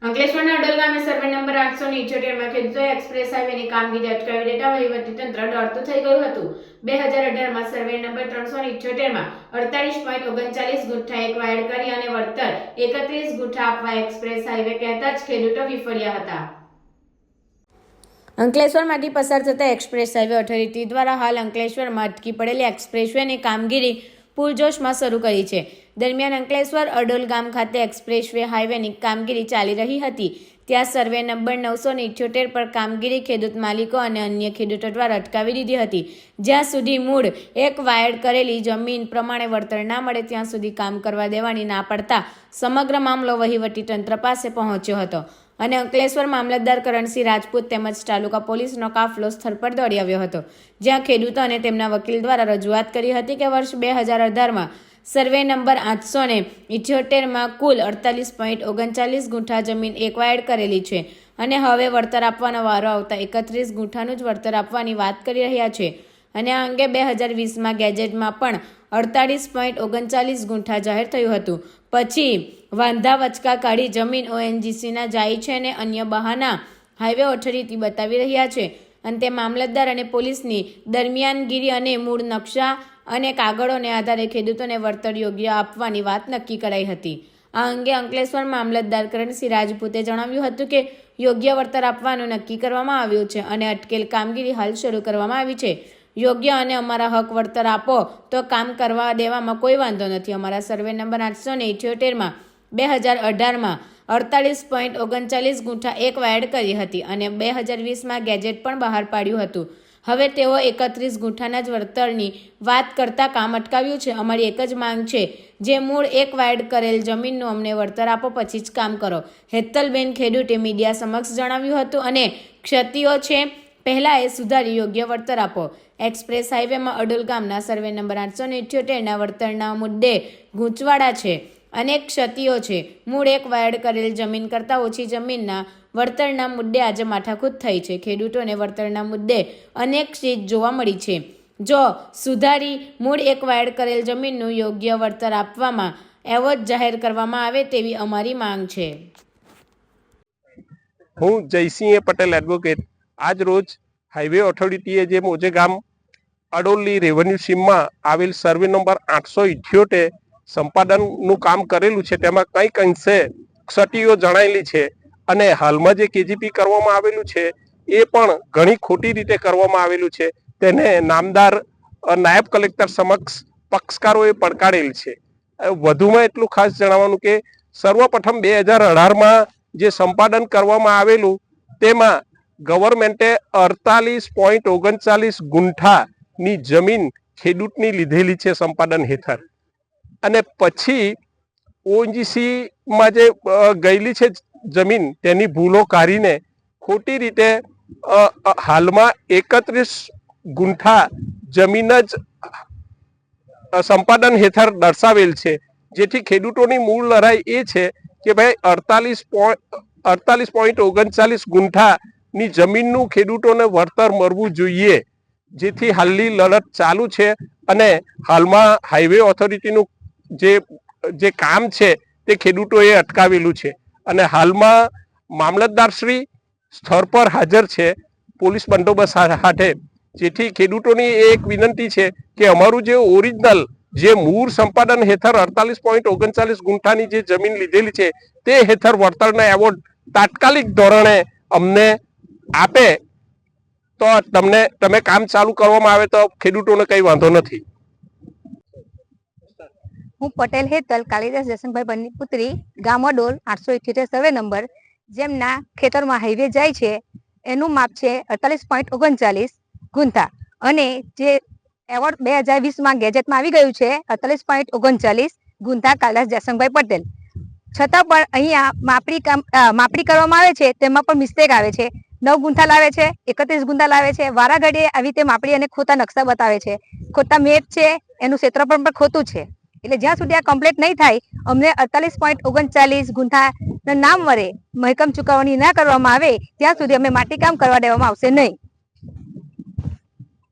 અંકલેશ્વરના અડોલ ગામે survey number 878માં ખેડૂતોએ એક્સપ્રેસ હાઈવેની કામગીરી અટકાવી દેતા વહીવટીતંત્ર દોડતું થઈ ગયું હતું। 2018માં સર્વે નંબર 378માં 48.39 ગુઠ્ઠા એક વાયડ કરી અને વળતર 31 ગુઠ્ઠા આપવા એક્સપ્રેસ હાઈવે કહેતા જ ખેડૂતો વિફળ્યા હતા। અંકલેશ્વરમાંથી પસાર થતા એક્સપ્રેસ હાઈવે ઓથોરિટી દ્વારા હાલ અંકલેશ્વરમાં અટકી પડેલી એક્સપ્રેસવેની કામગીરી પૂરજોશમાં શરૂ કરી છે। દરમિયાન અંકલેશ્વર અડોલ ગામ ખાતે એક્સપ્રેસવે હાઈવેની કામગીરી ચાલી રહી હતી, ત્યાં સર્વે નંબર 978 પર કામગીરી ખેડૂત માલિકો અને અન્ય ખેડૂતો દ્વારા અટકાવી દીધી હતી। જ્યાં સુધી મૂળ એક વાયડ કરેલી જમીન પ્રમાણે વળતર ના મળે ત્યાં સુધી કામ કરવા દેવાની ના પડતા સમગ્ર મામલો વહીવટીતંત્ર પાસે પહોંચ્યો હતો અને અંકલેશ્વર મામલતદાર કરણસિંહ રાજપૂત તેમજ તાલુકા પોલીસનો કાફલો સ્થળ પર દોડી આવ્યો હતો, જ્યાં ખેડૂતો અને તેમના વકીલ દ્વારા રજૂઆત કરી હતી કે વર્ષ 2018માં સર્વે નંબર 878માં કુલ 48.39 ગુંઠા જમીન એકવાયડ કરેલી છે અને હવે વળતર આપવાનો વારો આવતા 31 ગુંઠાનું જ વળતર આપવાની વાત કરી રહ્યા છે અને આ અંગે 2020માં ગેજેટમાં પણ 48.39 ગુંઠા જાહેર થયું હતું। પછી વાંધા વચકા કાઢી જમીન ONGCના જાય છે અને અન્ય બહાના હાઈવે ઓથોરિટી બતાવી રહ્યા છે અને તે મામલતદાર અને પોલીસની દરમિયાનગીરી અને મૂળ નકશા અને કાગળોને આધારે ખેડૂતોને વળતર યોગ્ય આપવાની વાત નક્કી કરાઈ હતી। આ અંગે અંકલેશ્વર મામલતદાર કરણસિંહ રાજપૂતે જણાવ્યું હતું કે યોગ્ય વળતર આપવાનું નક્કી કરવામાં આવ્યું છે અને અટકેલ કામગીરી હાલ શરૂ કરવામાં આવી છે। યોગ્ય અને અમારા હક વળતર આપો તો કામ કરવા દેવામાં કોઈ વાંધો નથી। અમારા સર્વે નંબર 878માં 2018માં 48.39 ગુંઠા એક વાયડ કરી હતી અને 2020માં ગેજેટ પણ બહાર પાડ્યું હતું। હવે તેઓ 31 ગુંઠાના જ વળતરની વાત કરતા કામ અટકાવ્યું છે। અમારી એક જ માંગ છે, જે મૂળ એક વાયડ કરેલ જમીનનું અમને વળતર આપો પછી જ કામ કરો, હેતલબેન ખેડૂતે મીડિયા સમક્ષ જણાવ્યું હતું અને ક્ષતિઓ છે પહેલા એ સુધારી યોગ્ય વળતર આપો। એક્સપ્રેસ હાઈવેમાં અડોલ ગામના સર્વે નંબર 878ના વળતરના મુદ્દે ગૂંચવાડા છે, અનેક ક્ષતિઓ છે। મૂળ એક વાયડ કરેલ જમીન કરતાં ઓછી જમીનના વળતરના મુદ્દે આજે માથાકૂટ થઈ છે। ખેડૂતોને વળતરના મુદ્દે અનેક ચીજ જોવા મળી છે। જો સુધારી મૂળ એક વાયડ કરેલ જમીનનું યોગ્ય વળતર આપવામાં એવોર્ડ જાહેર કરવામાં આવે તેવી અમારી માંગ છે। હું જયસિંહ પટેલ એડવોકેટ આજ રોજ હાઈવે ઓથોરિટીએ જે મોજે ગામ અડોલની રેવન્યુ સીમમાં આવેલ સર્વે નંબર 878 સંપાદનનું કામ કરેલું છે, તેમાં કંઈક અંશે ક્ષતિઓ જણાયેલી છે અને હાલમાં જે કેજીપી કરવામાં આવેલું છે એ પણ ઘણી ખોટી રીતે કરવામાં આવેલું છે। તેને નામદાર નાયબ કલેક્ટર સમક્ષ પક્ષકારોએ પડકારેલ છે। વધુમાં એટલું ખાસ જણાવવાનું કે સર્વપ્રથમ 2018માં જે સંપાદન કરવામાં આવેલું તેમાં ગવર્મેન્ટે 48.39 ગુંઠાની જમીન ખેડૂતની લીધેલી છે સંપાદન હેઠળ અને પછી ONGCમાં જે ગયેલી છે જમીન તેની ભૂલો કાઢીને ખોટી રીતે હાલમાં 31 ગુંઠા જમીન જ સંપાદન હેઠળ દર્શાવેલ છે, જેથી ખેડૂતોની મૂળ લડાઈ એ છે કે ભાઈ 48.39 ગુંઠાની જમીનનું ખેડૂતોને વળતર મળવું જોઈએ, જેથી હાલની લડત ચાલુ છે અને હાલમાં હાઈવે ઓથોરિટીનું જે કામ છે તે ખેડૂતોએ અટકાવેલું છે અને હાલમાં મામલતદારશ્રી સ્થળ પર હાજર છે પોલીસ બંદોબસ્ત સાથે, જેથી ખેડૂતોની એક વિનંતી છે કે અમારું જે ઓરિજિનલ જે મૂળ સંપાદન હેઠળ 48.39 ગુંઠાની જે જમીન લીધેલી છે તે હેઠળ વળતરના એવોર્ડ તાત્કાલિક ધોરણે અમને આપે તો તમે કામ ચાલુ કરવામાં આવે તો ખેડૂતોને કઈ વાંધો નથી। હું પટેલ હેતલ કાલિદાસ જયસંગભાઈ બની પુત્રી, ગામ અડોલ 878 સર્વે નંબર, જેમના ખેતરમાં હાઈવે જાય છે એનું માપ છે 48.39 ગુંઠા અને જે એવોર્ડ 2020માં ગેજેટમાં આવી ગયું છે 48.39 ગુંઠા કાલિદાસ જયસંગભાઈ પટેલ, છતાં પણ અહીંયા માપણી કરવામાં આવે છે તેમાં પણ મિસ્ટેક આવે છે। 9 ગુંઠા લાવે છે, 31 ગુંઠા લાવે છે, વારાઘડીએ આવી રીતે માપણી અને ખોટા નકશા બતાવે છે, ખોટા મેપ છે, એનું ક્ષેત્રફળ પણ ખોટું છે। એટલે જ્યાં સુધી આ કમ્પ્લીટ નહીં થાય અમને 48.39 ગુંઠા નામ વડે મહેકમ ચૂકવણી ના કરવામાં આવે ત્યાં સુધી અમે માટી કામ કરવા દેવામાં આવશે નહીં।